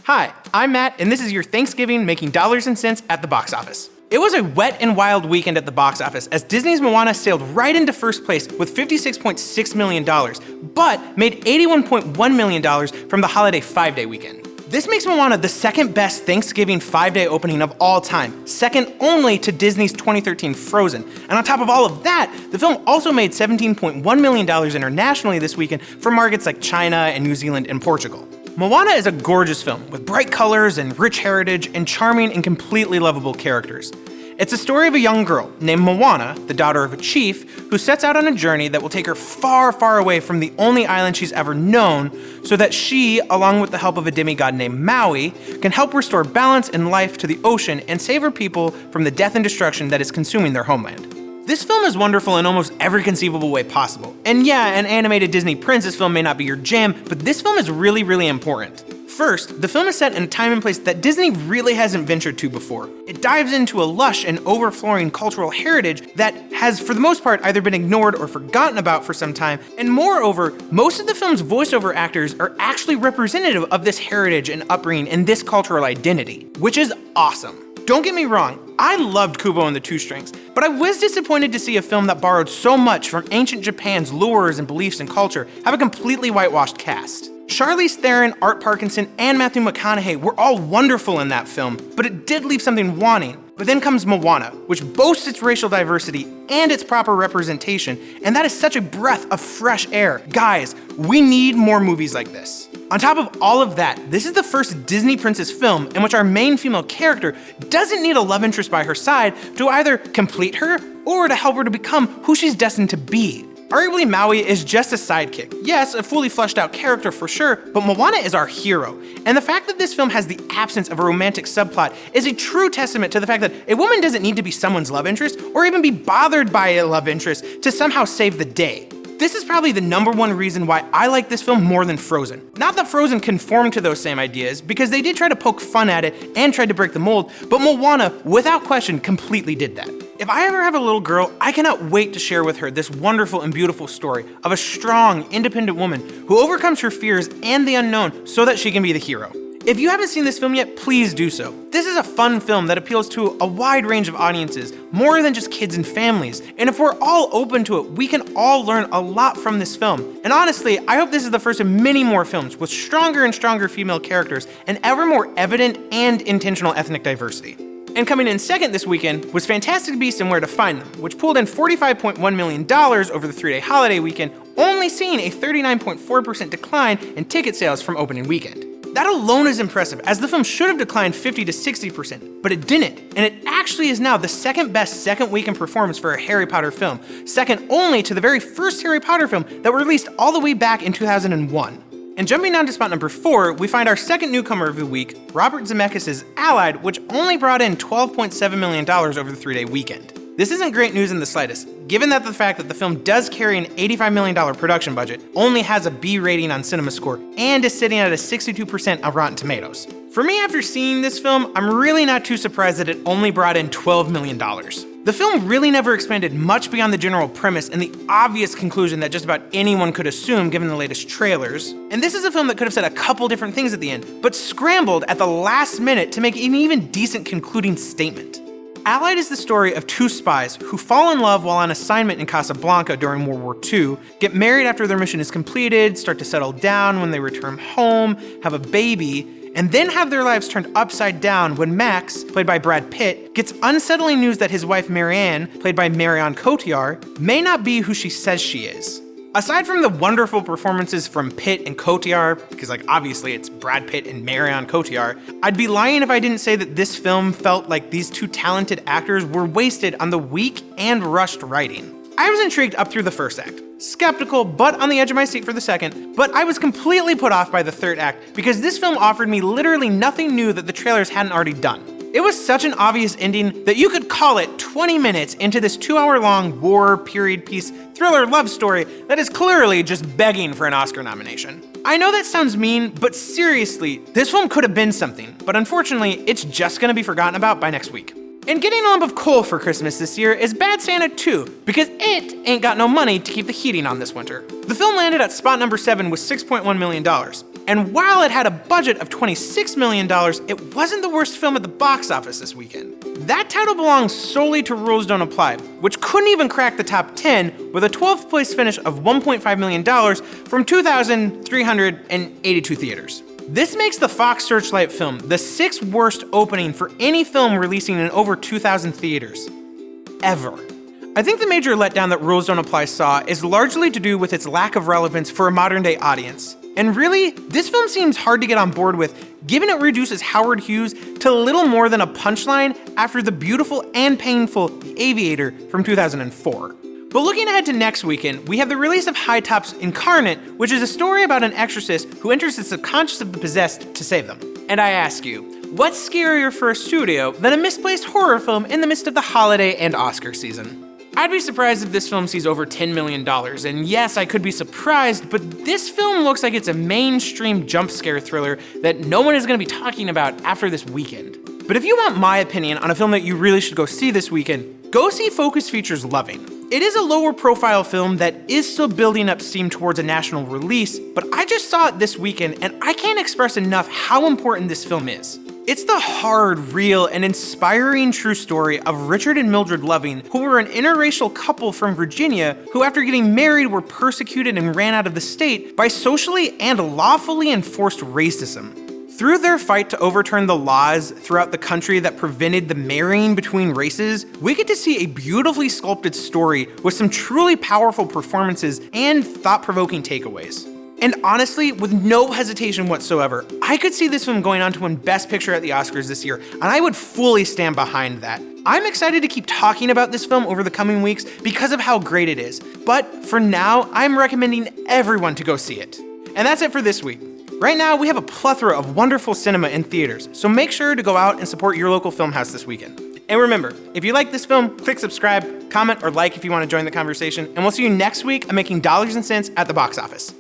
Hi, I'm Matt, and this is your Thanksgiving making dollars and cents at the box office. It was a wet and wild weekend at the box office as Disney's Moana sailed right into first place with $56.6 million, but made $81.1 million from the holiday 5-day weekend. This makes Moana the second best Thanksgiving 5-day opening of all time, second only to Disney's 2013 Frozen. And on top of all of that, the film also made $17.1 million internationally this weekend for markets like China and New Zealand and Portugal. Moana is a gorgeous film with bright colors and rich heritage and charming and completely lovable characters. It's a story of a young girl named Moana, the daughter of a chief, who sets out on a journey that will take her far, far away from the only island she's ever known, so that she, along with the help of a demigod named Maui, can help restore balance and life to the ocean and save her people from the death and destruction that is consuming their homeland. This film is wonderful in almost every conceivable way possible. And yeah, an animated Disney princess film may not be your jam, but this film is really, really important. First, the film is set in a time and place that Disney really hasn't ventured to before. It dives into a lush and overflowing cultural heritage that has, for the most part, either been ignored or forgotten about for some time, and moreover, most of the film's voiceover actors are actually representative of this heritage and upbringing and this cultural identity, which is awesome. Don't get me wrong, I loved Kubo and the Two Strings, but I was disappointed to see a film that borrowed so much from ancient Japan's lures and beliefs and culture have a completely whitewashed cast. Charlize Theron, Art Parkinson, and Matthew McConaughey were all wonderful in that film, but it did leave something wanting. But then comes Moana, which boasts its racial diversity and its proper representation, and that is such a breath of fresh air. Guys, we need more movies like this. On top of all of that, this is the first Disney princess film in which our main female character doesn't need a love interest by her side to either complete her or to help her to become who she's destined to be. Arguably, Maui is just a sidekick. Yes, a fully fleshed out character for sure, but Moana is our hero. And the fact that this film has the absence of a romantic subplot is a true testament to the fact that a woman doesn't need to be someone's love interest or even be bothered by a love interest to somehow save the day. This is probably the number one reason why I like this film more than Frozen. Not that Frozen conformed to those same ideas, because they did try to poke fun at it and tried to break the mold, but Moana, without question, completely did that. If I ever have a little girl, I cannot wait to share with her this wonderful and beautiful story of a strong, independent woman who overcomes her fears and the unknown so that she can be the hero. If you haven't seen this film yet, please do so. This is a fun film that appeals to a wide range of audiences, more than just kids and families. And if we're all open to it, we can all learn a lot from this film. And honestly, I hope this is the first of many more films with stronger and stronger female characters and ever more evident and intentional ethnic diversity. And coming in second this weekend was Fantastic Beasts and Where to Find Them, which pulled in $45.1 million over the 3-day holiday weekend, only seeing a 39.4% decline in ticket sales from opening weekend. That alone is impressive, as the film should have declined 50 to 60%, but it didn't, and it actually is now the second best second weekend performance for a Harry Potter film, second only to the very first Harry Potter film that were released all the way back in 2001. And jumping down to spot number 4, we find our second newcomer of the week, Robert Zemeckis' Allied, which only brought in $12.7 million over the 3-day weekend. This isn't great news in the slightest, given that the fact that the film does carry an $85 million production budget, only has a B rating on CinemaScore, and is sitting at a 62% of Rotten Tomatoes. For me, after seeing this film, I'm really not too surprised that it only brought in $12 million. The film really never expanded much beyond the general premise and the obvious conclusion that just about anyone could assume given the latest trailers. And this is a film that could have said a couple different things at the end, but scrambled at the last minute to make an even decent concluding statement. Allied is the story of two spies who fall in love while on assignment in Casablanca during World War II, get married after their mission is completed, start to settle down when they return home, have a baby, and then have their lives turned upside down when Max, played by Brad Pitt, gets unsettling news that his wife Marianne, played by Marion Cotillard, may not be who she says she is. Aside from the wonderful performances from Pitt and Cotillard, because obviously it's Brad Pitt and Marion Cotillard, I'd be lying if I didn't say that this film felt like these two talented actors were wasted on the weak and rushed writing. I was intrigued up through the first act, skeptical but on the edge of my seat for the second, but I was completely put off by the third act because this film offered me literally nothing new that the trailers hadn't already done. It was such an obvious ending that you could call it 20 minutes into this 2-hour-long war, period piece, thriller love story that is clearly just begging for an Oscar nomination. I know that sounds mean, but seriously, this film could have been something, but unfortunately, it's just gonna be forgotten about by next week. And getting a lump of coal for Christmas this year is Bad Santa 2, because it ain't got no money to keep the heating on this winter. The film landed at spot number 7 with $6.1 million. And while it had a budget of $26 million, it wasn't the worst film at the box office this weekend. That title belongs solely to Rules Don't Apply, which couldn't even crack the top 10 with a 12th place finish of $1.5 million from 2,382 theaters. This makes the Fox Searchlight film the 6th worst opening for any film releasing in over 2,000 theaters. Ever. I think the major letdown that Rules Don't Apply saw is largely to do with its lack of relevance for a modern-day audience. And really, this film seems hard to get on board with, given it reduces Howard Hughes to little more than a punchline after the beautiful and painful The Aviator from 2004. But looking ahead to next weekend, we have the release of High Top's Incarnate, which is a story about an exorcist who enters the subconscious of the possessed to save them. And I ask you, what's scarier for a studio than a misplaced horror film in the midst of the holiday and Oscar season? I'd be surprised if this film sees over $10 million, and yes, I could be surprised, but this film looks like it's a mainstream jump scare thriller that no one is going to be talking about after this weekend. But if you want my opinion on a film that you really should go see this weekend, go see Focus Features Loving. It is a lower profile film that is still building up steam towards a national release, but I just saw it this weekend and I can't express enough how important this film is. It's the hard, real, and inspiring true story of Richard and Mildred Loving, who were an interracial couple from Virginia who, after getting married, were persecuted and ran out of the state by socially and lawfully enforced racism. Through their fight to overturn the laws throughout the country that prevented the marrying between races, we get to see a beautifully sculpted story with some truly powerful performances and thought-provoking takeaways. And honestly, with no hesitation whatsoever, I could see this film going on to win Best Picture at the Oscars this year, and I would fully stand behind that. I'm excited to keep talking about this film over the coming weeks because of how great it is, but for now, I'm recommending everyone to go see it. And that's it for this week. Right now, we have a plethora of wonderful cinema in theaters, so make sure to go out and support your local film house this weekend. And remember, if you like this film, click subscribe, comment, or like if you want to join the conversation, and we'll see you next week on Making Dollars and Cents at the Box Office.